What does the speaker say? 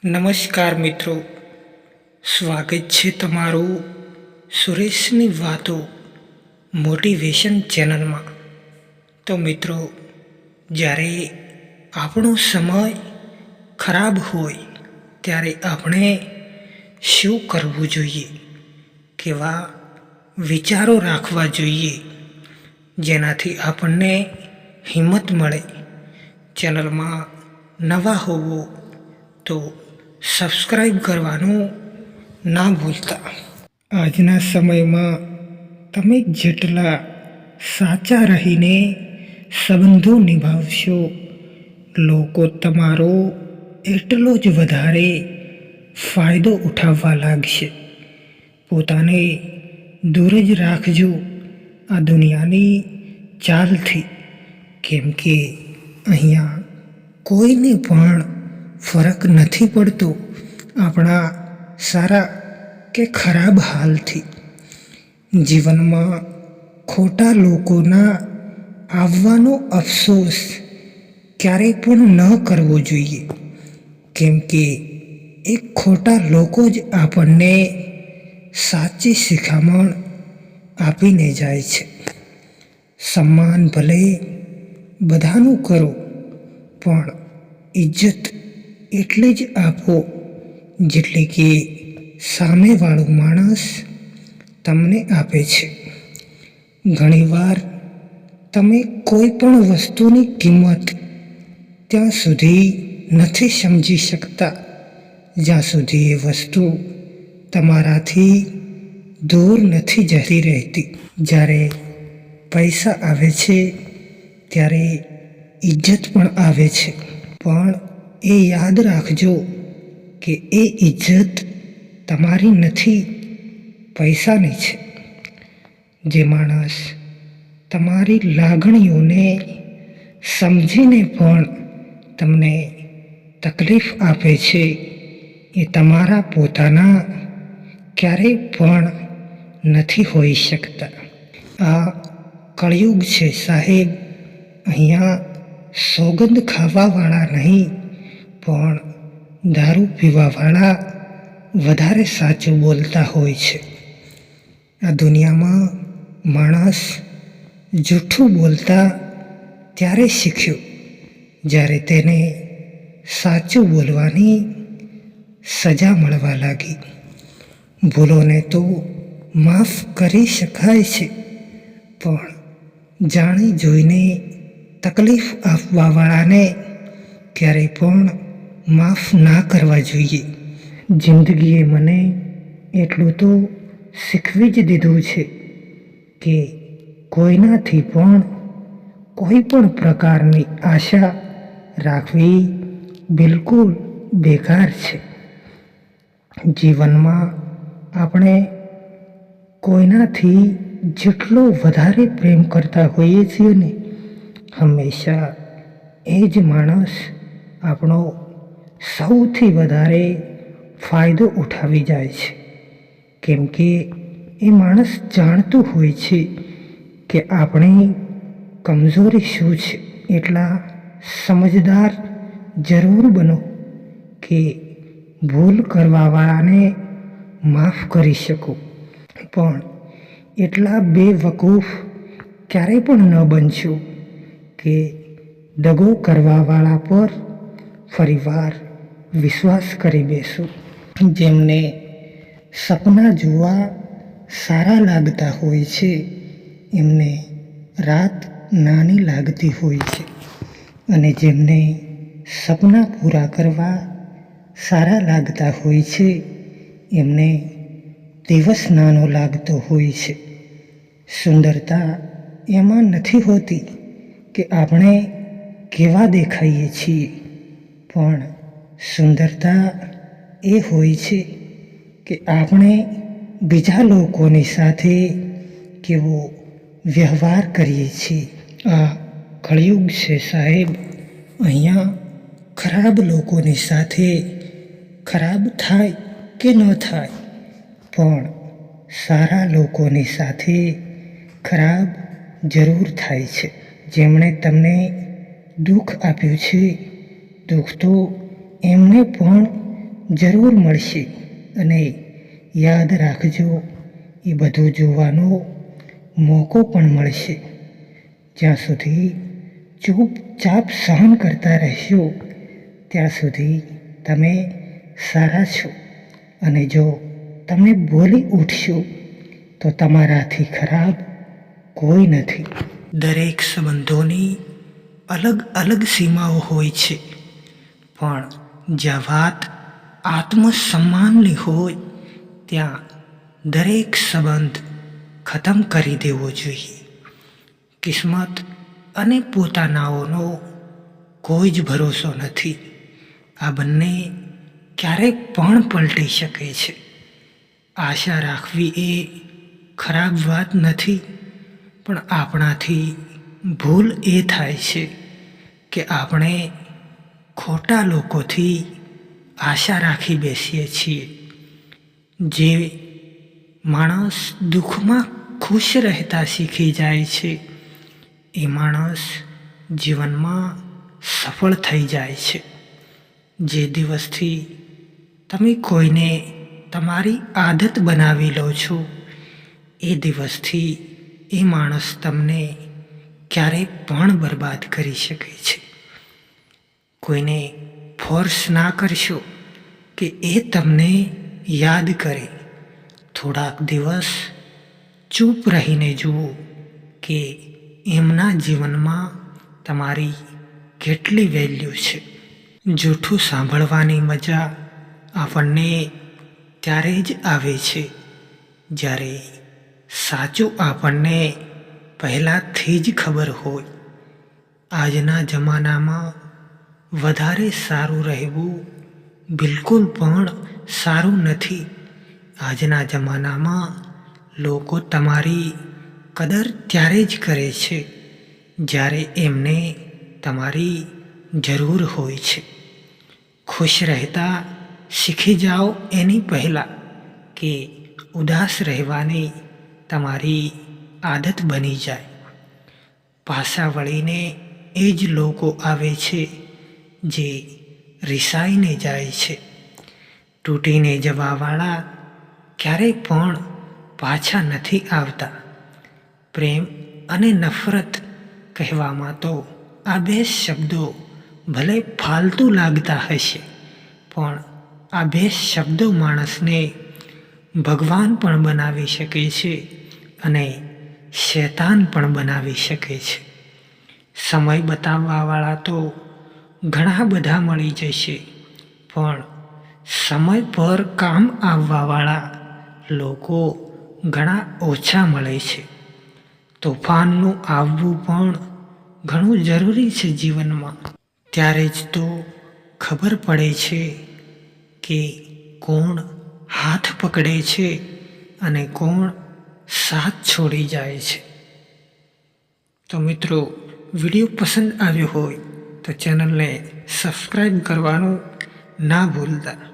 નમસ્કાર મિત્રો, સ્વાગત છે તમારું સુરેશની વાતો મોટિવેશન ચેનલમાં. તો મિત્રો, જ્યારે આપણો સમય ખરાબ હોય ત્યારે આપણે શું કરવું જોઈએ, કેવા વિચારો રાખવા જોઈએ જેનાથી આપણને હિંમત મળે. ચેનલમાં નવા હોવો તો સબસ્ક્રાઈબ કરવાનું ના ભૂલતા. આજના સમયમાં તમે જેટલા સાચા રહીને સંબંધો નિભાવશો, લોકો તમારો એટલો જ વધારે ફાયદો ઉઠાવવા લાગશે. પોતાને દૂર જ રાખજો આ દુનિયાની ચાલથી, કેમ કે અહીંયા કોઈને પણ ફરક નથી પડતો આપણા સારા કે ખરાબ હાલથી. જીવનમાં ખોટા લોકોના આવવાનો અફસોસ ક્યારેય પણ ન કરવો જોઈએ, કેમ કે એ ખોટા લોકો જ આપણને સાચી શિખામણ આપીને જાય છે. સન્માન ભલે બધાનું કરો, પણ ઇજ્જત એટલે જ આપો જેટલી કે સામેવાળો માણસ તમને આપે છે. ઘણીવાર તમે કોઈ પણ વસ્તુની કિંમત ત્યાં સુધી નથી સમજી શકતા જ્યાં સુધી એ વસ્તુ તમારાથી દૂર નથી જતી રહેતી. જ્યારે પૈસા આવે છે ત્યારે ઇજ્જત પણ આવે છે, પણ એ યાદ રાખજો કે એ ઇજ્જત તમારી નથી, પૈસાની છે. જે માણસ તમારી લાગણીઓને સમજીને પણ તમને તકલીફ આપે છે એ તમારા પોતાના ક્યારેય પણ નથી હોઈ શકતા. આ કળિયુગ છે સાહેબ. અહીંયા સોગંદ ખાવાવાળા નહીં, પણ દારૂ પીવાવાળા વધારે સાચું બોલતા હોય છે. આ દુનિયામાં માણસ જૂઠું બોલતા ત્યારે શીખ્યો જ્યારે તેને સાચું બોલવાની સજા મળવા લાગી. ભૂલોને તો માફ કરી શકાય છે, પણ જાણી જોઈને તકલીફ આપવાવાળાને ક્યારેય પણ માફ ના કરવા જોઈએ. જિંદગીએ મને એટલું તો શીખવી જ દીધું છે કે કોઈનાથી પણ કોઈ પણ પ્રકારની આશા રાખવી બિલકુલ બેકાર છે. જીવનમાં આપણે કોઈનાથી જેટલો વધારે પ્રેમ કરતા હોઈએ છીએ ને, હંમેશા એ જ માણસ આપણો સૌથી વધારે ફાયદો ઉઠાવી જાય છે, કેમ કે એ માણસ જાણતું હોય છે કે આપણી કમજોરી શું છે. એટલા સમજદાર જરૂર બનો કે ભૂલ કરવાવાળાને માફ કરી શકો, પણ એટલા બેવકૂફ ક્યારેય પણ ન બનશો કે દગો કરવાવાળા પર ફરીવાર વિશ્વાસ કરી બેસો. જેમને સપના જોવા સારા લાગતા હોય છે, એમને રાત નાની લાગતી હોય છે, અને જેમને સપના પૂરા કરવા સારા લાગતા હોય છે, એમને દિવસ નાનો લાગતો હોય છે. સુંદરતા એમાં નથી હોતી કે આપણે કેવા દેખાઈએ છીએ, પણ સુંદરતા એ હોય છે કે આપણે બીજા લોકોની સાથે કેવો વ્યવહાર કરીએ છીએ. આ કળિયુગ છે સાહેબ. અહીંયા ખરાબ લોકોની સાથે ખરાબ થાય કે ન થાય, પણ સારા લોકોની સાથે ખરાબ જરૂર થાય છે. જેમણે તમને દુઃખ આપ્યું છે, દુઃખ તો એમને પણ જરૂર મળશે. અને યાદ રાખજો, એ બધું જોવાનો મોકો પણ મળશે. જ્યાં સુધી ચૂપચાપ સહન કરતા રહેશો ત્યાં સુધી તમે સારા છો. અને જો તમે બોલી ઉઠશો તો તમારાથી ખરાબ કોઈ નથી. દરેક સંબંધોની અલગ અલગ સીમાઓ હોય છે, પણ જ્યાં વાત આત્મસન્માનની હોય ત્યાં દરેક સંબંધ ખતમ કરી દેવો જોઈએ. કિસ્મત અને પોતાનાઓનો કોઈ જ ભરોસો નથી. આ બંને ક્યારેક પણ પલટી શકે છે. આશા રાખવી એ ખરાબ વાત નથી, પણ આપણાથી ભૂલ એ થાય છે કે આપણે ખોટા લોકોથી આશા રાખી બેસીએ છીએ. જે માણસ દુઃખમાં ખુશ રહેતા શીખી જાય છે એ માણસ જીવનમાં સફળ થઈ જાય છે. જે દિવસથી તમે કોઈને તમારી આદત બનાવી લો છો એ દિવસથી એ માણસ તમને ક્યારેય પણ બરબાદ કરી શકે છે. કોઈને ફોર્સ ના કરશો કે એ તમને યાદ કરે. થોડાક દિવસ ચૂપ રહીને જુઓ કે એમના જીવનમાં તમારી કેટલી વેલ્યુ છે. જૂઠું સાંભળવાની મજા આપણને ત્યારે જ આવે છે જ્યારે સાચું આપણને પહેલાંથી જ ખબર હોય. આજના જમાનામાં વધારે સારું રહેવું બિલકુલ પણ સારું નથી. આજના જમાનામાં લોકો તમારી કદર ત્યારે જ કરે છે જ્યારે એમને તમારી જરૂર હોય છે. ખુશ રહેતા શીખી જાઓ એની પહેલાં કે ઉદાસ રહેવાની તમારી આદત બની જાય. પાછા વળીને એ જ લોકો આવે છે જે રિસાઈને જાય છે. તૂટીને જવાવાળા ક્યારેય પણ પાછા નથી આવતા. પ્રેમ અને નફરત કહેવામાં તો આ બે શબ્દો ભલે ફાલતુ લાગતા હશે, પણ આ બે શબ્દો માણસને ભગવાન પણ બનાવી શકે છે અને શૈતાન પણ બનાવી શકે છે. સમય બતાવવાવાળા તો ઘણા બધા મળી જશે, પણ સમય પર કામ આવવાવાળા લોકો ઘણા ઓછા મળે છે. તોફાનનું આવવું પણ ઘણું જરૂરી છે જીવનમાં. ત્યારે જ તો ખબર પડે છે કે કોણ હાથ પકડે છે અને કોણ સાથ છોડી જાય છે. તો મિત્રો, વિડીયો પસંદ આવ્યો હોય તો ચેનલને સબસ્ક્રાઈબ કરવાનું ના ભૂલતા.